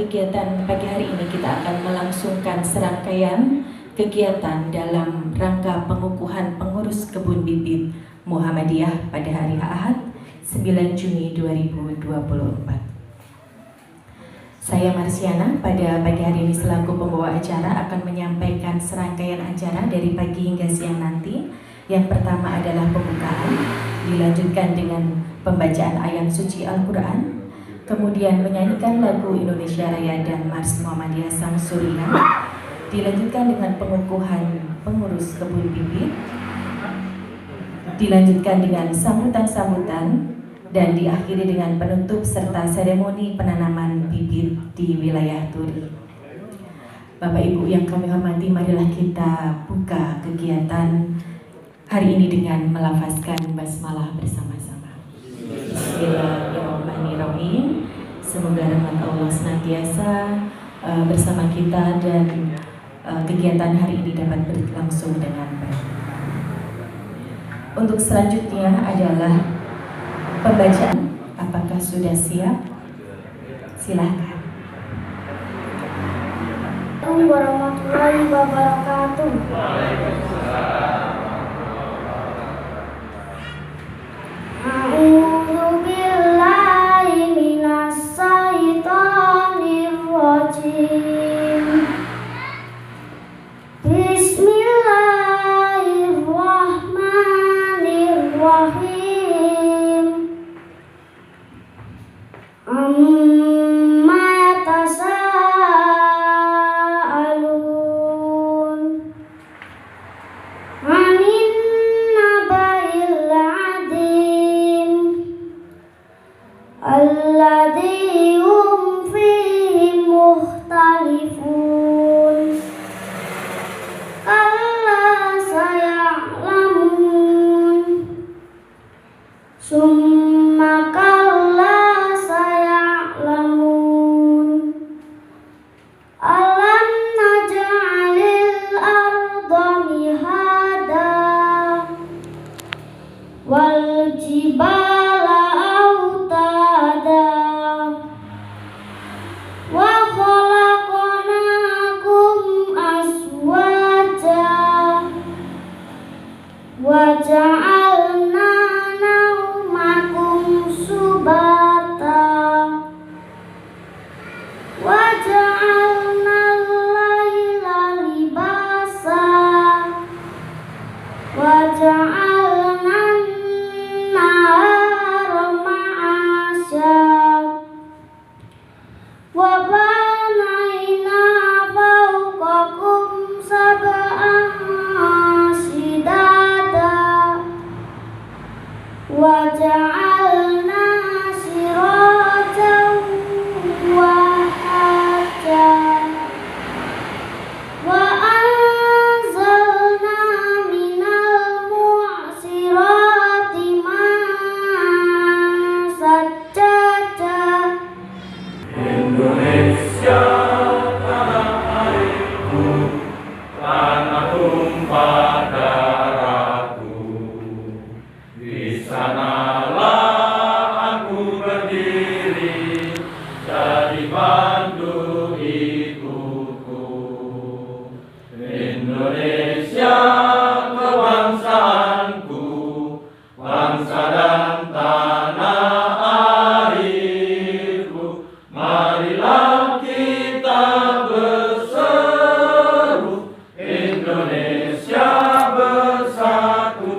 kegiatan pagi hari ini kita akan melangsungkan serangkaian kegiatan dalam rangka pengukuhan pengurus kebun bibit Muhammadiyah pada hari Ahad 9 Juni 2024. Saya Marsiana pada pagi hari ini selaku pembawa acara akan menyampaikan serangkaian acara dari pagi hingga siang nanti. Yang pertama adalah pembukaan, dilanjutkan dengan pembacaan ayat suci Al-Quran, kemudian menyanyikan lagu Indonesia Raya dan Mars Muhammadiyah Sang Surya, dilanjutkan dengan pengukuhan pengurus kebun bibit, dilanjutkan dengan sambutan-sambutan, dan diakhiri dengan penutup serta seremoni penanaman bibit di wilayah Turi. Bapak Ibu yang kami hormati, marilah kita buka kegiatan hari ini dengan melafazkan basmalah bersama-sama. Bismillahirrahmanirrahim. Semoga rahmat Allah senantiasa bersama kita dan kegiatan hari ini dapat berlangsung dengan baik. Untuk selanjutnya adalah pembacaan. Apakah sudah siap? Silakan. Assalamualaikum warahmatullahi wabarakatuh. A'udzu billahi minas syaitonir rajim. tanah tumpah darahku. Di sanalah aku berdiri, jadi bantu ibuku. Indonesia kebangsaanku, bangsa dan tanah airku. Marilah kita berseru, Indonesia bersatu.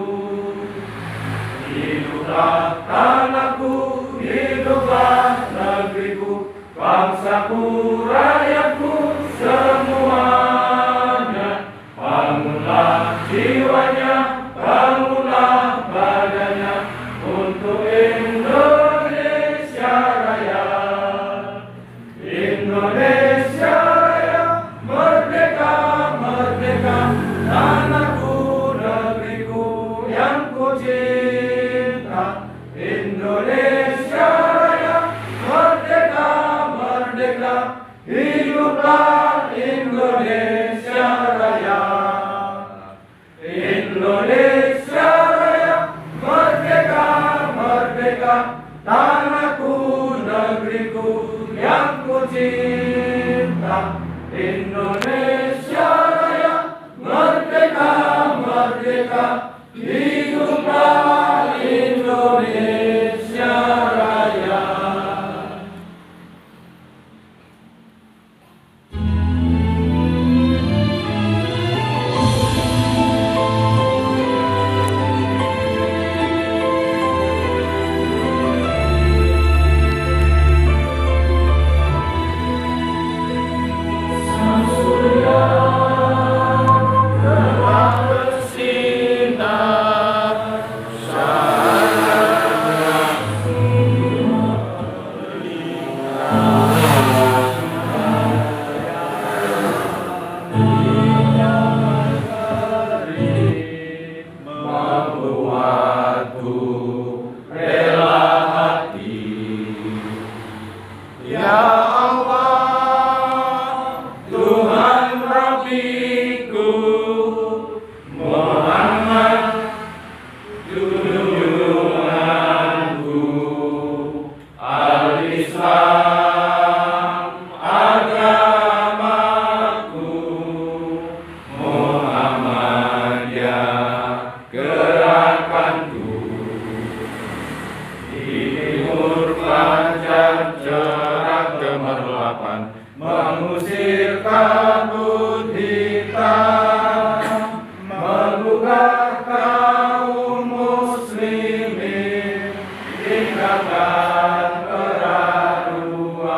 Hiduplah tanahku, hiduplah negeriku, bangsaku, rakyatku semuanya. Bangunlah jiwanya, bangunlah badannya untuk Indonesia Raya. Indonesia Raya, merdeka, merdeka, tanahku, negeriku yang ku cinta. Indonesia Raya, merdeka, merdeka, hiduplah Indonesia Raya. Indonesia Raya, merdeka, merdeka, tanahku, negeriku yang ku cinta. Indonesia Raya, merdeka, merdeka, hiduplah Indonesia Raya. Sang surya telah bersinar, membuatku rela hati. Ya Allah, Tuhan Rabbiku, Muhammad junjunganku, Al-Islam agamaku, Muhammadiyah gerakanku. Di timur fajar cerah gemerlapan, mengusir kabut hitam, menggugah kaum muslimin, tinggalkan keraguan.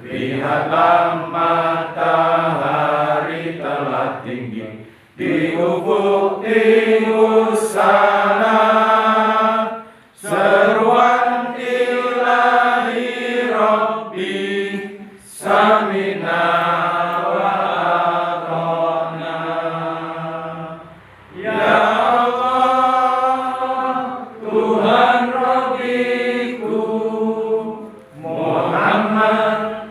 Lihatlah matahari telah tinggi di ufuk timur sana. Seruan ilahi Rabbi, samina wa ata'na. Ya Allah, Tuhan Rabbiku, Muhammad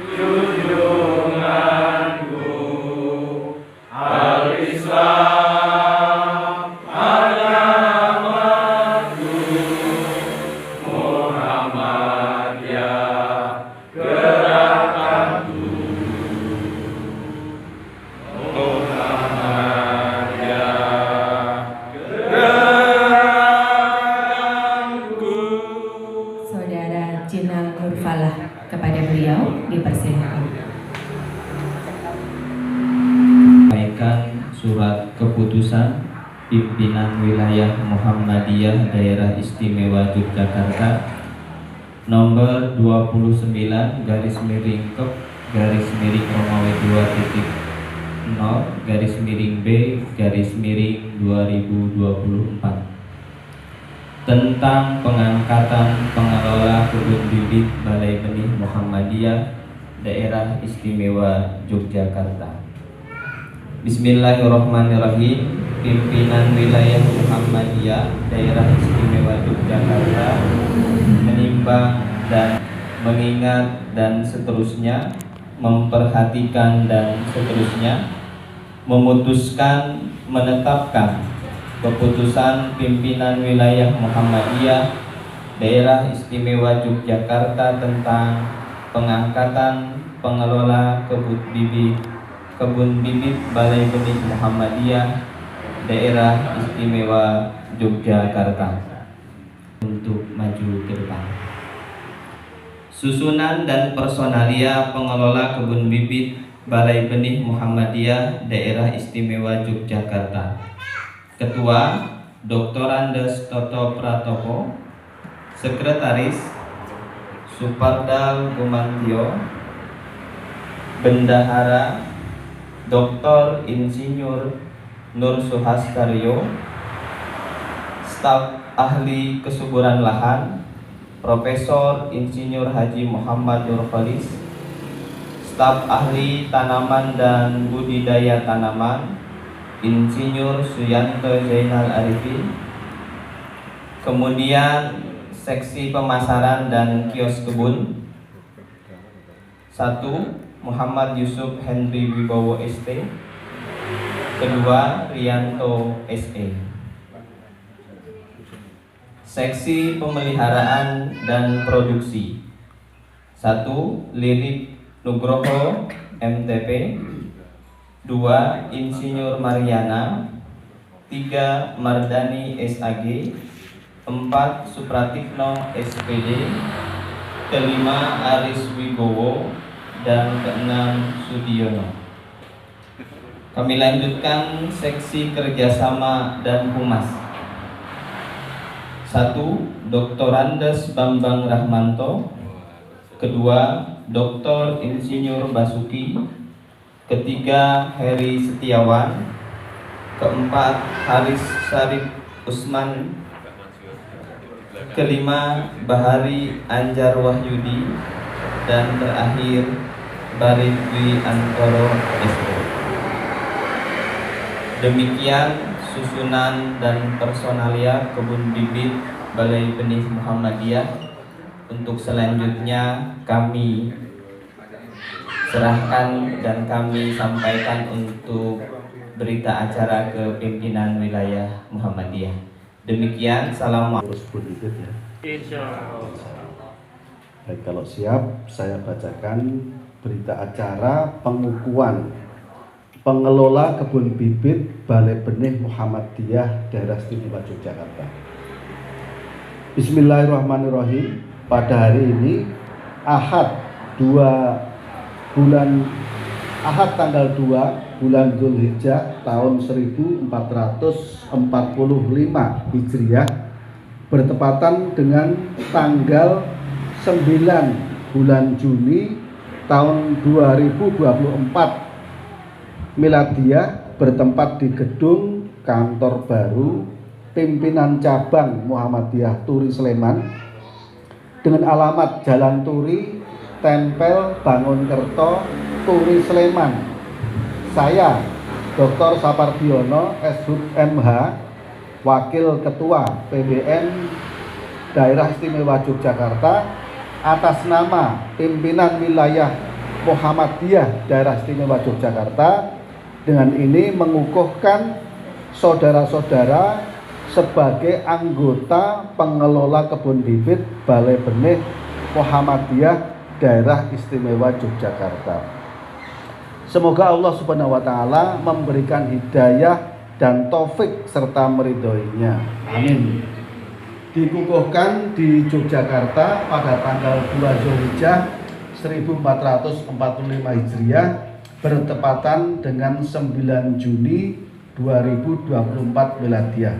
junjunganku, Al-Islam agamaku, Muhammadiyah gerakanku. Muhammadiyah gerakanku. Saudara Jinal Nurfalah, kepada beliau dipersilakan. Sampaikan surat keputusan pimpinan wilayah Muhammadiyah Daerah Istimewa Yogyakarta nomor 29 garis miring Kep garis miring Romawi 2.0 garis miring B garis miring 2024 tentang pengangkatan pengelola kebun bibit Balai Benih Muhammadiyah Daerah Istimewa Yogyakarta. Bismillahirrahmanirrahim. Pimpinan wilayah Muhammadiyah Daerah Istimewa Yogyakarta menimbang dan mengingat dan seterusnya memperhatikan, dan seterusnya, memutuskan menetapkan keputusan pimpinan wilayah Muhammadiyah Daerah Istimewa Yogyakarta tentang pengangkatan pengelola kebun bibit Balai Benih Muhammadiyah Daerah Istimewa Yogyakarta untuk maju ke depan. Susunan dan personalia pengelola kebun bibit Balai Benih Muhammadiyah Daerah Istimewa Yogyakarta. Ketua Dr. Andes Toto Pratopo. Sekretaris Supardal Gumantio. Bendahara Dr. Insinyur Nur Suhaskaryo. Staf ahli kesuburan lahan Profesor Insinyur Haji Muhammad Nur Khalis. Staf ahli tanaman dan budidaya tanaman Insinyur Suyanto Zainal Arifin. Kemudian seksi pemasaran dan kios kebun 1. Muhammad Yusuf Henry Wibowo ST. Kedua, Rianto SE. Seksi pemeliharaan dan produksi 1. Lirik Nugroho MTP. 2. Insinyur Mariana. 3. Mardani SAG. 4. Supratikno SPD. Kelima, Aris Wibowo. Dan keenam, Sudiono. Kami lanjutkan seksi kerjasama dan humas. 1. Dr. Andes Bambang Rahmanto. Kedua, Dr. Insinyur Basuki. Ketiga, Heri Setiawan. Keempat, Haris Syarif Usman. Kelima, Bahari Anjar Wahyudi. Dan terakhir, Barit Dwi Antoro SO. Demikian susunan dan personalia kebun bibit Balai Benih Muhammadiyah. Untuk selanjutnya kami serahkan dan kami sampaikan untuk berita acara ke pimpinan wilayah Muhammadiyah. Demikian, salam. Baik, kalau siap saya bacakan berita acara pengukuhan pengelola kebun bibit Balai Benih Muhammadiyah Daerah Istimewa Yogyakarta. Bismillahirrahmanirrahim. Pada hari ini Ahad tanggal 2 bulan Dzulhijjah tahun 1445 Hijriah bertepatan dengan tanggal 9 bulan Juni tahun 2024 Miladiah bertempat di gedung kantor baru pimpinan cabang Muhammadiyah Turi Sleman dengan alamat Jalan Turi, Tempel Bangunkerto, Turi Sleman. Saya Dr. Sapardiono SHUD MH, Wakil Ketua PBN Daerah Istimewa Yogyakarta, atas nama pimpinan wilayah Muhammadiyah Daerah Istimewa Yogyakarta, dengan ini mengukuhkan saudara-saudara sebagai anggota pengelola kebun bibit Balai Benih Muhammadiyah Daerah Istimewa Yogyakarta. Semoga Allah Subhanahu wa Ta'ala memberikan hidayah dan taufik serta meridhoinya. Amin. Dikukuhkan di Yogyakarta pada tanggal 2 Dzulhijjah 1445 Hijriah bertepatan dengan 9 Juni 2024 Miladiah.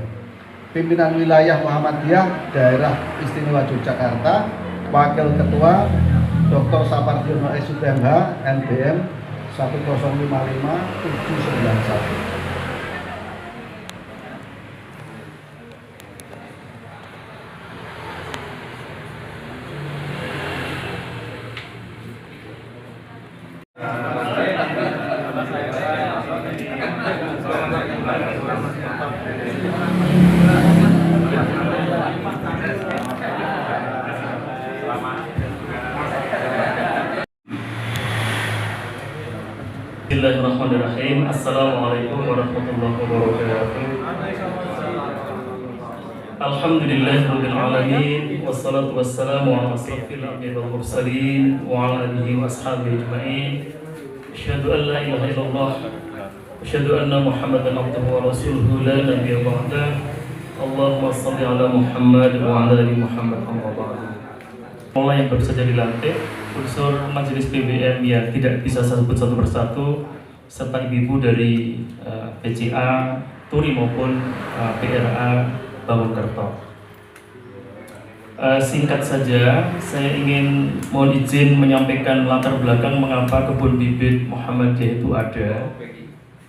Pimpinan wilayah Muhammadiyah Daerah Istimewa Yogyakarta, Wakil Ketua Dr. Sapardiono SHUD MH NBM 1055791. Bismillahirrahmanirrahim. Assalamualaikum warahmatullahi wabarakatuh. Alhamdulillahirabbil alamin wassalatu wassalamu ala asyrofil anbiya'i wal mursalin wa ala alihi washabihi ajma'in. Asyhadu an la ilaha illallah wa asyhadu anna Muhammadan abduhu wa rasuluhu la nabiyya ba'dah. Allahumma shalli ala Muhammad wa ala ali Muhammad amma ba'du. Mulai yang baru saja dilantik, unsur majelis PBM yang tidak bisa saya sebut satu persatu, serta ibu-ibu dari PCA, Turi maupun PRA Bangunkerto. Singkat saja, saya ingin mohon izin menyampaikan latar belakang mengapa Kebun Bibit Muhammadiyah itu ada.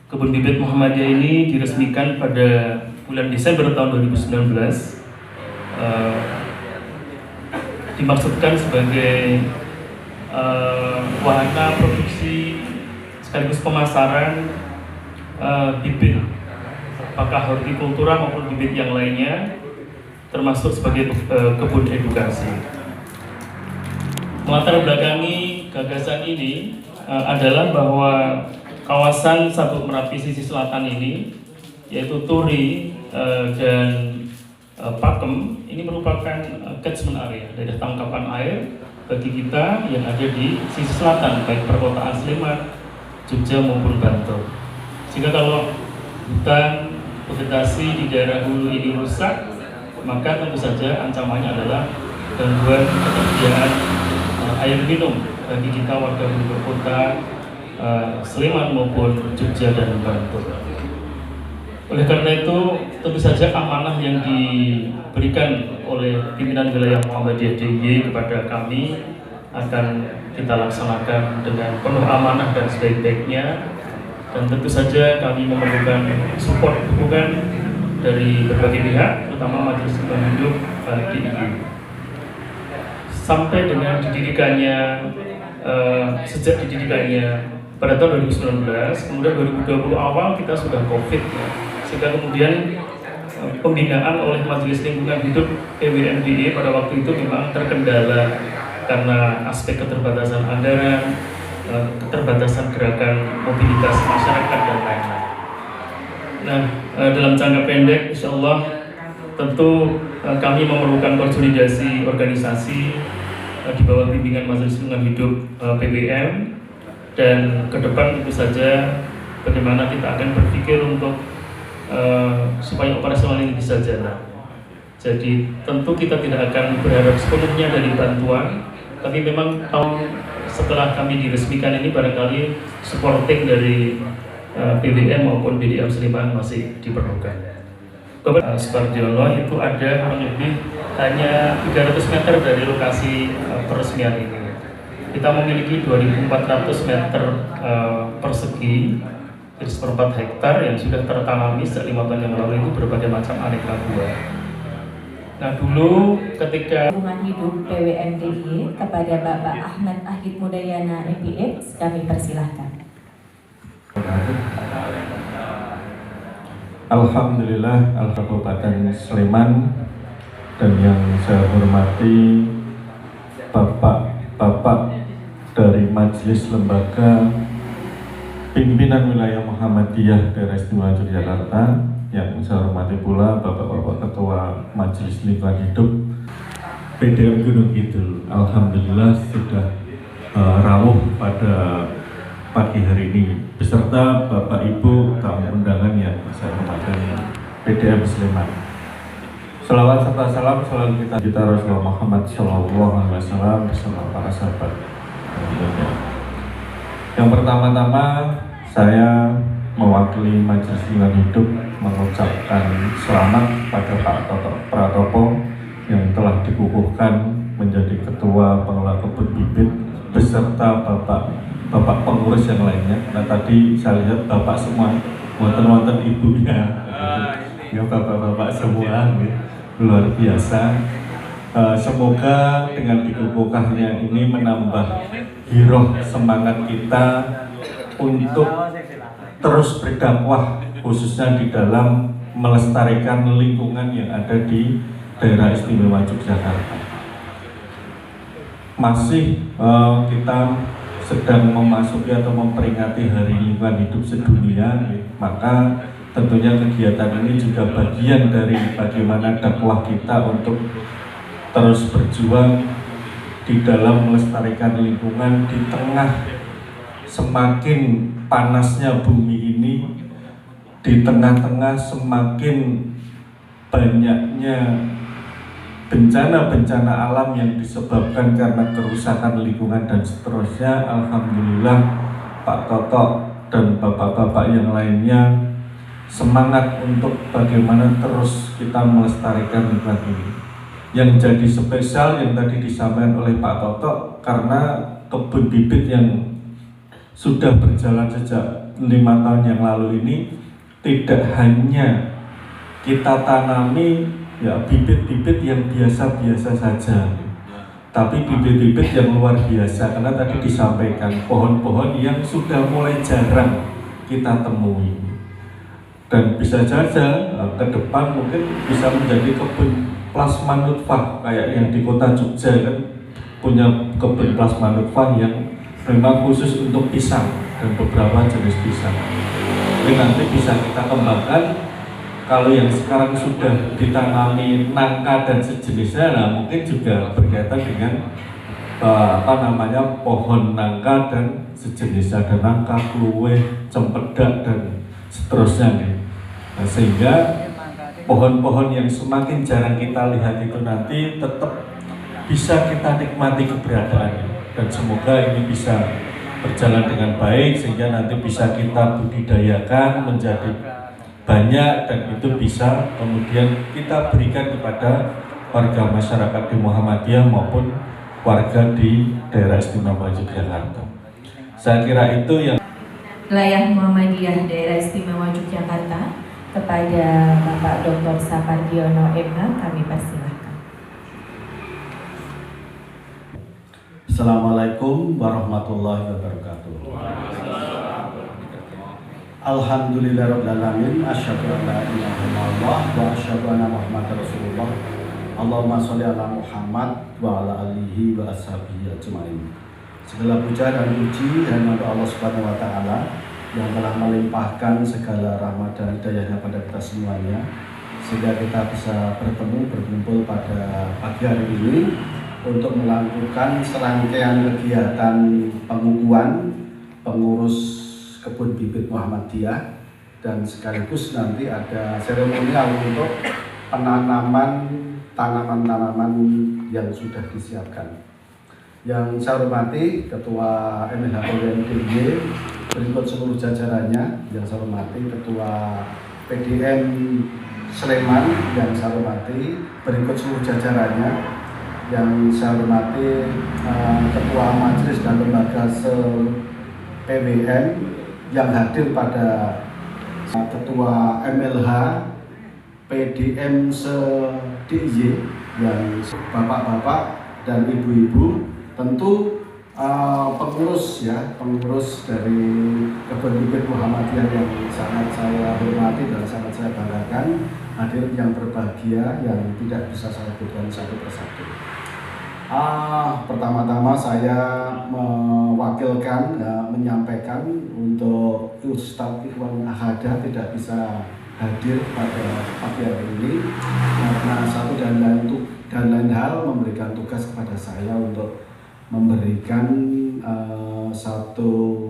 Kebun Bibit Muhammadiyah ini diresmikan pada bulan Desember tahun 2019. Dimaksudkan sebagai wahana produksi sekaligus pemasaran bibit, apakah hortikultura maupun bibit yang lainnya, termasuk sebagai kebun edukasi. Melatar belakangi gagasan ini adalah bahwa kawasan Sabuk Merapi sisi selatan ini, yaitu Turi dan Pakem, ini merupakan catchment area, daerah tangkapan air bagi kita yang ada di sisi selatan, baik perkotaan Sleman, Jogja maupun Bantul. Sehingga kalau hutan vegetasi di daerah hulu ini rusak, maka tentu saja ancamannya adalah gangguan ketersediaan air minum bagi kita warga penduduk kota Sleman maupun Jogja dan Bantul. Oleh karena itu, tentu saja amanah yang diberikan oleh pimpinan wilayah Muhammadiyah DIY kepada kami akan kita laksanakan dengan penuh amanah dan sebaik-baiknya, dan tentu saja kami memerlukan support dukungan dari berbagai pihak, terutama Majelis Lingkungan Hidup DIY. Sampai dengan didirikannya, sejak didirikannya pada tahun 2019, kemudian 2020 awal kita sudah COVID ya. Sehingga kemudian pembinaan oleh Majelis Lingkungan Hidup PWM DIY pada waktu itu memang terkendala karena aspek keterbatasan anggaran, keterbatasan gerakan mobilitas masyarakat dan lain-lain. Nah, dalam jangka pendek, insya Allah tentu kami memerlukan konsolidasi organisasi di bawah bimbingan Majelis Lingkungan Hidup PWM, dan ke depan tentu saja bagaimana kita akan berpikir untuk supaya operasional ini bisa jalan. Jadi tentu kita tidak akan berharap sepenuhnya dari bantuan, tapi memang tahun setelah kami diresmikan ini barangkali supporting dari PWM maupun BDM Sleman masih diperlukan. Sukardiono itu ada kurang lebih hanya 300 meter dari lokasi peresmian ini. Kita memiliki 2.400 meter persegi, seperempat hektar yang sudah tertanami sejak 5 tahun yang lalu itu berbagai macam aneka buah. Nah, dulu ketika Lingkungan Hidup PWM DIY kepada Bapak Ahmad Ahid Mudayana MPX, kami persilahkan. Alhamdulillah, Kabupaten Sleman, dan yang saya hormati Bapak-bapak dari Majelis Lembaga Pimpinan Wilayah Muhammadiyah Daerah Istimewa Yogyakarta, yang saya hormati pula Bapak-bapak Ketua Majelis Lingkungan Hidup PDM Gunung Kidul. Alhamdulillah sudah rawuh pada pagi hari ini beserta Bapak Ibu tamu undangan yang saya hormati PDM Sleman. Selawat serta salam selalu kita Rasulullah Muhammad SAW bersama para sahabat. Yang pertama-tama saya mewakili Majelis Lingkungan Hidup mengucapkan selamat pada Pak Toto Pratopo yang telah dikukuhkan menjadi Ketua Pengelola Kebun Bibit beserta Bapak pengurus yang lainnya. Nah, tadi saya lihat Bapak semua, wonten ibunya, ya Bapak-bapak semua, luar biasa. Semoga dengan dikukuhkannya ini menambah giroh semangat kita untuk terus berdakwah, khususnya di dalam melestarikan lingkungan yang ada di daerah istimewa Yogyakarta. Masih kita sedang memasuki atau memperingati Hari Lingkungan Hidup Sedunia, maka tentunya kegiatan ini juga bagian dari bagaimana dakwah kita untuk terus berjuang di dalam melestarikan lingkungan di tengah semakin panasnya bumi ini, di tengah-tengah semakin banyaknya bencana-bencana alam yang disebabkan karena kerusakan lingkungan dan seterusnya. Alhamdulillah Pak Toto dan bapak-bapak yang lainnya semangat untuk bagaimana terus kita melestarikan lingkungan ini. Yang jadi spesial yang tadi disampaikan oleh Pak Toto, karena kebun bibit yang sudah berjalan sejak 5 tahun yang lalu ini tidak hanya kita tanami ya bibit-bibit yang biasa-biasa saja, tapi bibit-bibit yang luar biasa, karena tadi disampaikan pohon-pohon yang sudah mulai jarang kita temui, dan bisa saja ke depan mungkin bisa menjadi kebun plasma nutfah kayak yang di kota Jogja kan, punya kebun plasma nutfah yang memang khusus untuk pisang dan beberapa jenis pisang. Jadi nanti bisa kita kembangkan. Kalau yang sekarang sudah ditanami nangka dan sejenisnya, nah mungkin juga berkaitan dengan pohon nangka dan sejenisnya, ada nangka, kluweh, cempedak dan seterusnya. Nah, sehingga pohon-pohon yang semakin jarang kita lihat itu nanti tetap bisa kita nikmati keberadaannya, dan semoga ini bisa berjalan dengan baik sehingga nanti bisa kita budidayakan menjadi banyak, dan itu bisa kemudian kita berikan kepada warga masyarakat di Muhammadiyah maupun warga di daerah istimewa Yogyakarta. Saya kira itu yang Wilayah Muhammadiyah Daerah Istimewa Yogyakarta, kepada Bapak Dr. Sapardiono MH kami persilahkan. Assalamualaikum warahmatullahi wabarakatuh. Alhamdulillahirabbil alamin, asyhadu an la ilaha illallah wa asyhadu anna Muhammadar Rasulullah. Allahumma sholli ala Muhammad wa ala alihi wa ashabihi ajmain. Segala puja dan puji hanya untuk Allah Subhanahu wa taala yang telah melimpahkan segala rahmat dan hidayahnya pada kita semuanya, sehingga kita bisa berkumpul pada pagi hari ini untuk melakukan serangkaian kegiatan pengukuhan pengurus kebun bibit Muhammadiyah, dan sekaligus nanti ada seremonial untuk penanaman tanaman-tanaman yang sudah disiapkan. Yang saya hormati Ketua MLHPWMDY berikut seluruh jajarannya, yang saya hormati Ketua PDM Sleman, yang saya hormati berikut seluruh jajarannya, yang saya hormati Ketua Majelis dan Lembaga PWM yang hadir pada Ketua MLH PDM se-DIY, yang bapak-bapak dan ibu-ibu, tentu pengurus dari kebun bibit Muhammadiyah yang sangat saya hormati dan sangat saya banggakan, hadir yang berbahagia yang tidak bisa saya sebutkan satu persatu. Pertama-tama saya mewakilkan menyampaikan untuk Ustadz Ikhwan Ahada tidak bisa hadir pada pagi hari ini karena satu dan lain hal memberikan tugas kepada saya untuk memberikan satu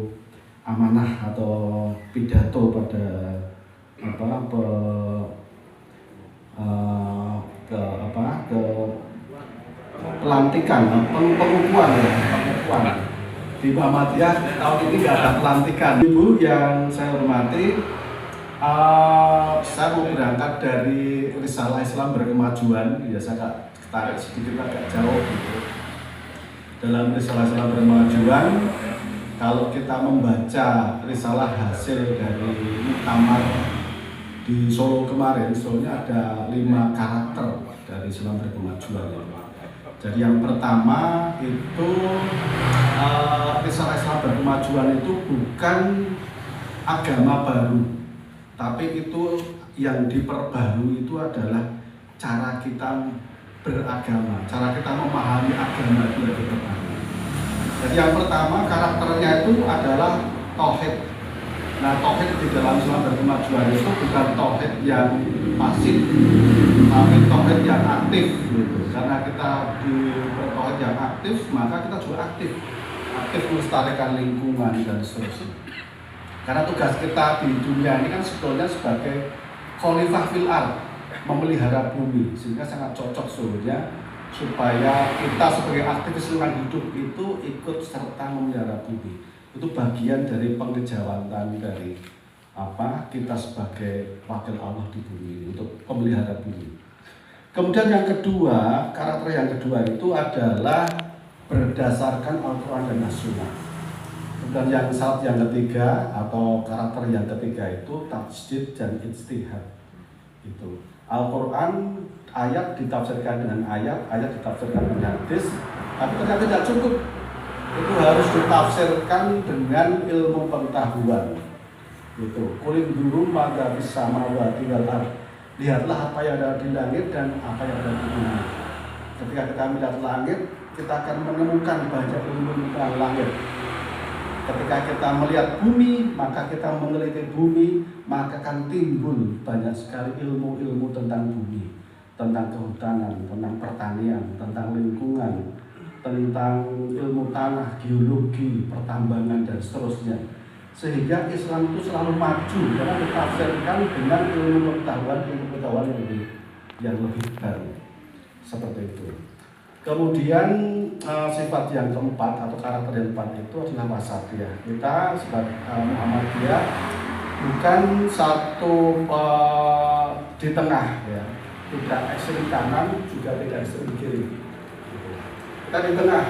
amanah atau pidato pada pelantikan, pengukuhan di Muhammadiyah tahun ini nggak ada pelantikan. Ibu yang saya hormati, saya mau berangkat dari Risalah Islam Berkemajuan, ya saya tarik sedikit agak jauh gitu. Dalam Risalah Islam Berkemajuan, kalau kita membaca risalah hasil dari muktamar di Solo kemarin, soalnya ada 5 karakter dari Islam Berkemajuan. Jadi yang pertama itu risalah Islam Berkemajuan itu bukan agama baru, tapi itu yang diperbarui itu adalah cara kita beragama, cara kita memahami agama itu lebih terbaru. Jadi yang pertama karakternya itu adalah tauhid. Nah, tauhid di dalam Islam berkemajuan itu bukan tauhid yang pasif, tapi tauhid yang aktif gitu. Karena kita di tauhid yang aktif, maka kita juga aktif melestarikan lingkungan dan seterusnya. Karena tugas kita di dunia ini kan sebetulnya sebagai khalifah fil ard, memelihara bumi, sehingga sangat cocok sebetulnya supaya kita sebagai aktivis lingkungan hidup itu ikut serta memelihara bumi. Itu bagian dari pengejawatan dari kita sebagai wakil Allah di bumi untuk memelihara bumi. Kemudian yang kedua, karakter yang kedua itu adalah berdasarkan Al-Quran dan As-Sunnah. Dan yang ketiga atau karakter yang ketiga itu tajdid dan ijtihad. Itu Al-Quran ayat ditafsirkan dengan ayat ditafsirkan dengan hadis, tapi ternyata tidak cukup. Itu harus ditafsirkan dengan ilmu pengetahuan. Itu kuling dulu maka bisa mawati wal ard. Lihatlah apa yang ada di langit dan apa yang ada di bumi. Ketika kita melihat langit, kita akan menemukan banyak ilmu tentang langit. Ketika kita melihat bumi, maka kita meneliti bumi, maka akan timbul banyak sekali ilmu-ilmu tentang bumi, tentang kehutanan, tentang pertanian, tentang lingkungan, tentang ilmu tanah, geologi, pertambangan, dan seterusnya. Sehingga Islam itu selalu maju karena ditafsirkan dengan ilmu pengetahuan yang lebih baru. Seperti itu. Kemudian sifat yang keempat atau karakter yang keempat itu adalah wasatiyah. Kita sebagai Muhammadiyah bukan satu di tengah, ya, tidak ekstrem kanan juga tidak ekstrem kiri. Kita di tengah,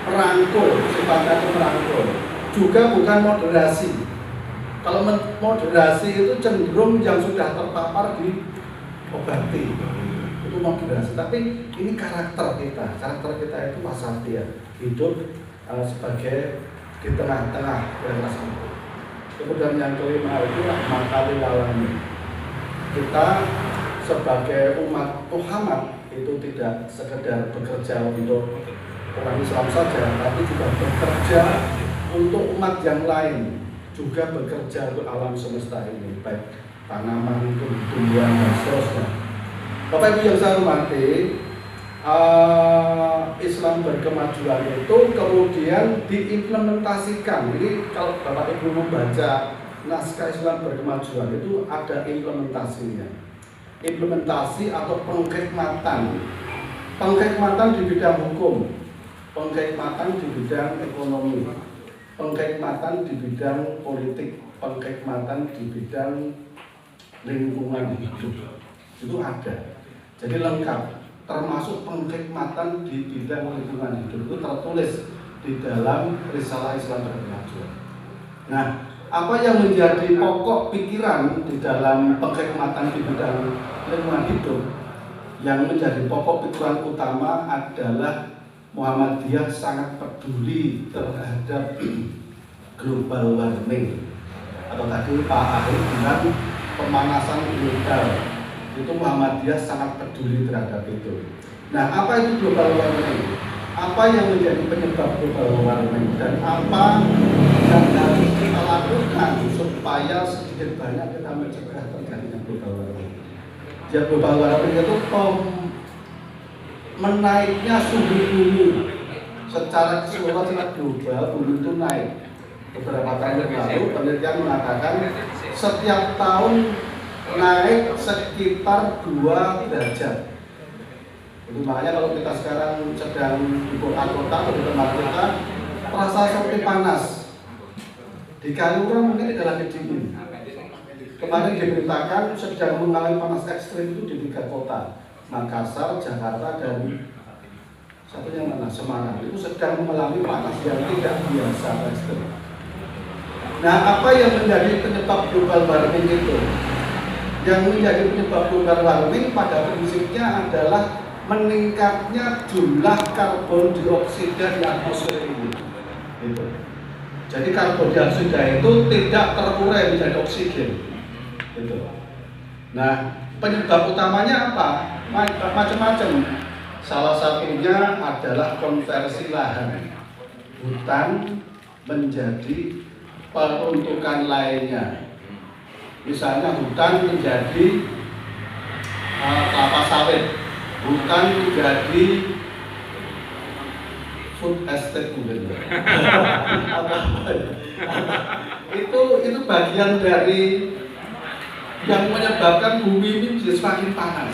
perangkul, sifatnya itu perangkul. Juga bukan moderasi. Kalau moderasi itu cenderung yang sudah terpapar di obati. Itu moderasi, tapi ini karakter kita itu wasatiyah, hidup sebagai di tengah-tengah yang itu. Kemudian yang kelima itu rahmatan lil alamin. Kita sebagai umat Muhammad itu tidak sekedar bekerja untuk orang Islam saja, tapi juga bekerja untuk umat yang lain, juga bekerja untuk alam semesta ini, baik tanaman, tumbuhan, dan seterusnya. Bapak Ibu yang saya hormati, Islam berkemajuan itu kemudian diimplementasikan. Jadi kalau Bapak Ibu membaca naskah Islam berkemajuan itu ada implementasinya. Implementasi atau penghikmatan. Penghikmatan di bidang hukum, penghikmatan di bidang ekonomi, penghikmatan di bidang politik, penghikmatan di bidang lingkungan hidup. Itu ada. Jadi lengkap, termasuk penghikmatan di bidang lingkungan hidup itu tertulis di dalam Risalah Islam Berkemajuan. Nah, apa yang menjadi pokok pikiran di dalam penghikmatan di bidang lingkungan hidup? Yang menjadi pokok pikiran utama adalah Muhammadiyah sangat peduli terhadap global warming, atau tadi Pak Ahli bilang pemanasan global. Itu Muhammadiyah sangat peduli terhadap itu. Nah, apa itu global warming? Apa yang menjadi penyebab global warming dan apa yang harus kita lakukan supaya sedikit banyak kita mencegah terjadinya global warming? Jadi global warming itu menaiknya suhu bumi secara keseluruhan secara global. Bumi itu naik. Beberapa tahun yang lalu penelitian mengatakan setiap tahun naik sekitar 2 derajat. Itu makanya kalau kita sekarang sedang di kota-kota atau di tempat kita terasa seperti panas. Di Kaliurang mungkin tidak lagi dingin. Kemarin diberitakan sedang mengalami panas ekstrim itu di 3 kota, Makassar, Jakarta, dan satunya mana? Semarang. Itu sedang mengalami panas yang tidak biasa ekstrim. Nah, apa yang menjadi penyebab global warming itu? Yang menjadi penyebab global warming pada prinsipnya adalah meningkatnya jumlah karbon dioksida di atmosfer ini. Gitu. Jadi karbon dioksida itu tidak terurai menjadi oksigen. Gitu. Nah, penyebab utamanya apa? Macam-macam. Salah satunya adalah konversi lahan. hutan menjadi peruntukan lainnya. Misalnya hutan menjadi kelapa sawit, hutan menjadi food estate mungkin. itu bagian dari yang menyebabkan bumi ini jadi semakin panas.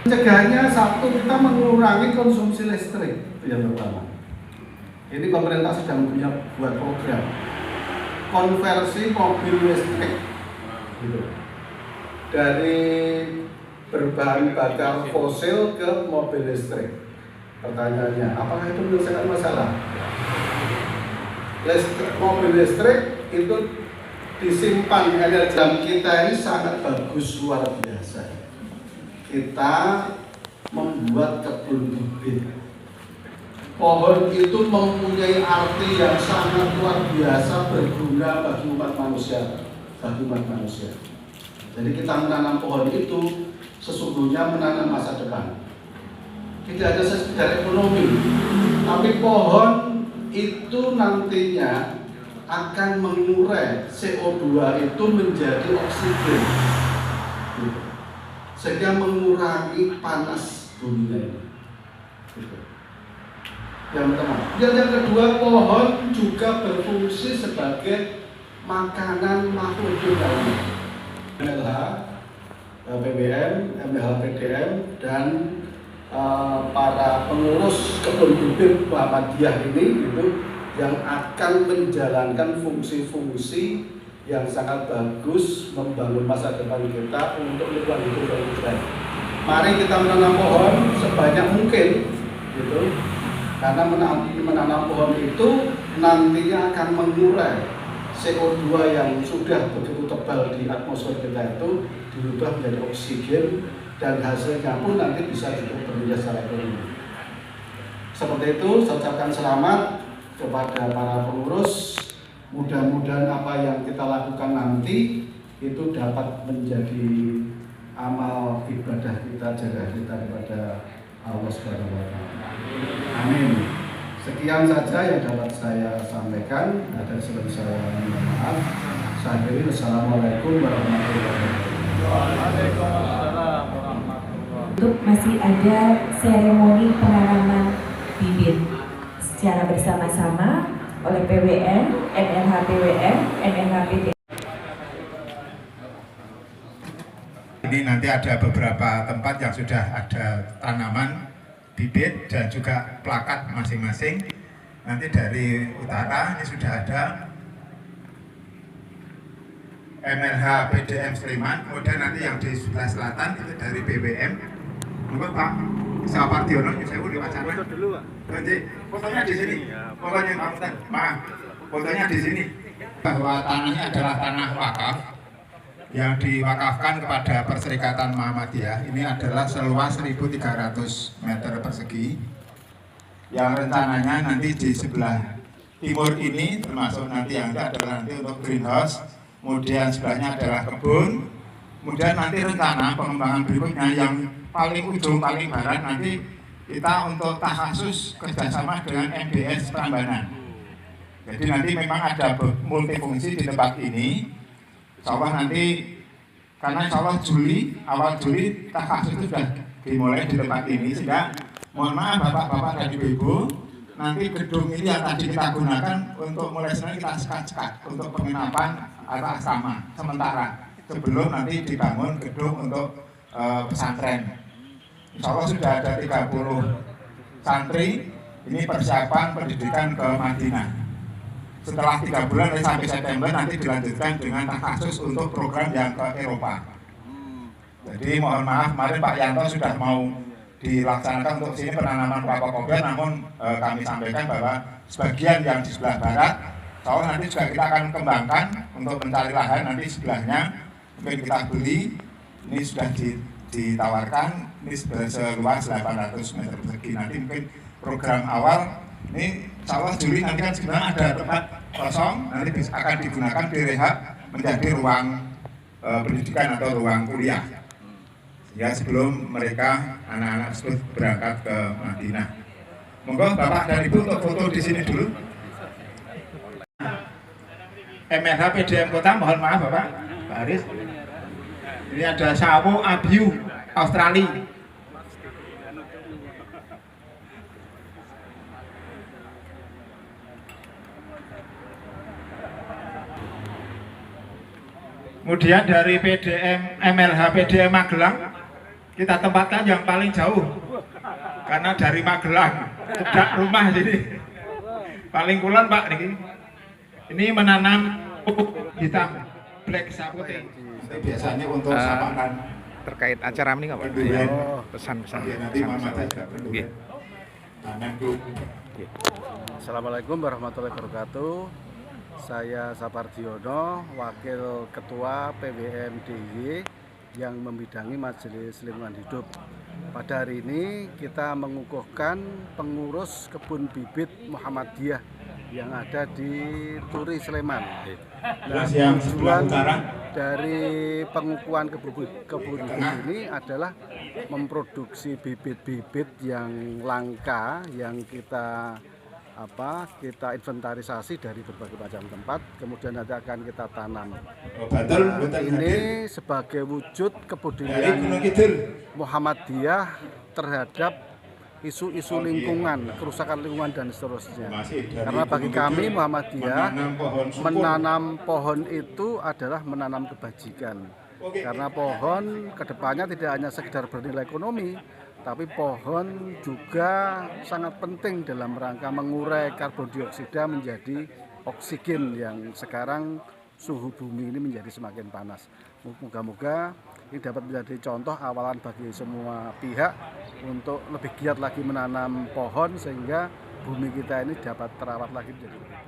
Pencegahannya satu, kita mengurangi konsumsi listrik, itu yang pertama. Ini pemerintah sedang buat program konversi mobil listrik, gitu. Dari berbahan bakar fosil ke mobil listrik. Pertanyaannya, apakah itu menyelesaikan masalah? Mobil listrik itu disimpan energi kita ini sangat bagus, luar biasa. Kita membuat kebun bibit. Pohon itu mempunyai arti yang sangat luar biasa, berguna bagi umat manusia. Jadi kita menanam pohon itu sesungguhnya menanam masa depan. Tidak hanya sekedar ekonomi, tapi pohon itu nantinya akan mengurai CO2 itu menjadi oksigen, sehingga mengurangi panas bumi ini. Yang pertama. Yang kedua, pohon juga berfungsi sebagai makanan makhluk hidup lainnya. MLH, PBM, MLH PDM, dan para pengurus kebun bibit Muhammadiyah ini gitu, yang akan menjalankan fungsi-fungsi yang sangat bagus membangun masa depan kita untuk lingkungan hidup yang lebih baik. Mari kita menanam pohon sebanyak mungkin, gitu, karena menanam pohon itu nantinya akan mengurai CO2 yang sudah begitu tebal di atmosfer kita itu dirubah menjadi oksigen, dan hasilnya pun nanti bisa cukup bernilai secara ekonomi. Seperti itu, saya ucapkan selamat kepada para pengurus. Mudah-mudahan apa yang kita lakukan nanti itu dapat menjadi amal ibadah kita, jaga kita kepada Allah Subhanahu wa Ta'ala. Amin. Sekian saja yang dapat saya sampaikan. Ada sebelum saya minta maaf. Saya akhiri. Assalamualaikum warahmatullahi wabarakatuh. Waalaikumsalam warahmatullahi. Untuk masih ada seremoni penanaman bibit secara bersama-sama oleh PWN, MLH PWN, MLH PDM. Ini nanti ada beberapa tempat yang sudah ada tanaman bibit dan juga plakat masing-masing. Nanti dari utara ini sudah ada MLH PDM Sleman, kemudian nanti yang di sebelah selatan itu dari BWM. Monggo Pak Sapardiono, saya udah acara. Foto dulu Pak. Nanti fotonya di sini. Fotonya maaf, fotonya di sini. Bahwa tanahnya adalah tanah wakaf yang diwakafkan kepada Perserikatan Muhammadiyah. Ini adalah seluas 1.300 meter persegi. Yang rencananya nanti di sebelah timur ini termasuk nanti yang adalah nanti untuk greenhouse. Kemudian sebelahnya adalah kebun, kemudian nanti rencana pengembangan berikutnya yang paling ujung, paling barat nanti kita untuk takhasus kerjasama dengan MDS Prambanan. Jadi nanti memang ada multifungsi di tempat ini. Insya Allah nanti, karena insya Allah awal Juli takhasus itu sudah dimulai di tempat ini, sehingga mohon maaf Bapak-Bapak dan Ibu-Ibu, nanti gedung ini yang tadi kita gunakan untuk mulai sekarang kita sekat-sekat untuk penginapan atau asrama sementara sebelum nanti dibangun gedung untuk pesantren. Insya Allah sudah ada 30 santri, ini persiapan pendidikan ke Madinah. Setelah 3 bulan sampai September nanti dilanjutkan dengan takhasus untuk program yang ke Eropa. Jadi mohon maaf, kemarin Pak Yanto sudah mau dilaksanakan untuk sini penanaman kelapa kopiah, namun kami sampaikan bahwa sebagian yang di sebelah barat, soalnya nanti juga kita akan kembangkan untuk mencari lahan nanti sebelahnya mungkin kita beli, ini sudah ditawarkan, ini seluas 800 meter persegi. Nanti mungkin program awal ini insya Allah Juli nanti kan sebenarnya ada tempat kosong, nanti akan digunakan direhab menjadi ruang pendidikan atau ruang kuliah. Ya sebelum mereka anak-anak tersebut berangkat ke Madinah. Monggo Bapak dan Ibu untuk foto di sini dulu. MLH PDM Kota, mohon maaf Bapak, Pak Haris. Ini ada sawo abiu Australia. Kemudian dari MLH PDM Magelang, kita tempatkan yang paling jauh karena dari Magelang cedak rumah, jadi paling kulon Pak niki. Ini menanam pupuk hitam black sapute. Biasanya untuk sampahan terkait acara ini nggak Pak? Pesan-pesan. Nanti Mama juga perlu. Assalamualaikum warahmatullahi wabarakatuh. Saya Sapardiono, Wakil Ketua PWM DIY yang membidangi Majelis Lingkungan Hidup. Pada hari ini kita mengukuhkan pengurus kebun bibit Muhammadiyah yang ada di Turi, Sleman. Nah, tujuan dari pengukuhan kebun bibit ini adalah memproduksi bibit-bibit yang langka yang kita inventarisasi dari berbagai macam tempat, kemudian nanti akan kita tanam. Ini sebagai wujud kepedulian Muhammadiyah terhadap isu-isu lingkungan, kerusakan lingkungan dan seterusnya. Karena bagi kami Muhammadiyah, menanam pohon itu adalah menanam kebajikan. Karena pohon kedepannya tidak hanya sekedar bernilai ekonomi, tapi pohon juga sangat penting dalam rangka mengurai karbon dioksida menjadi oksigen yang sekarang suhu bumi ini menjadi semakin panas. Moga-moga ini dapat menjadi contoh awalan bagi semua pihak untuk lebih giat lagi menanam pohon sehingga bumi kita ini dapat terawat lagi menjadi lebih baik.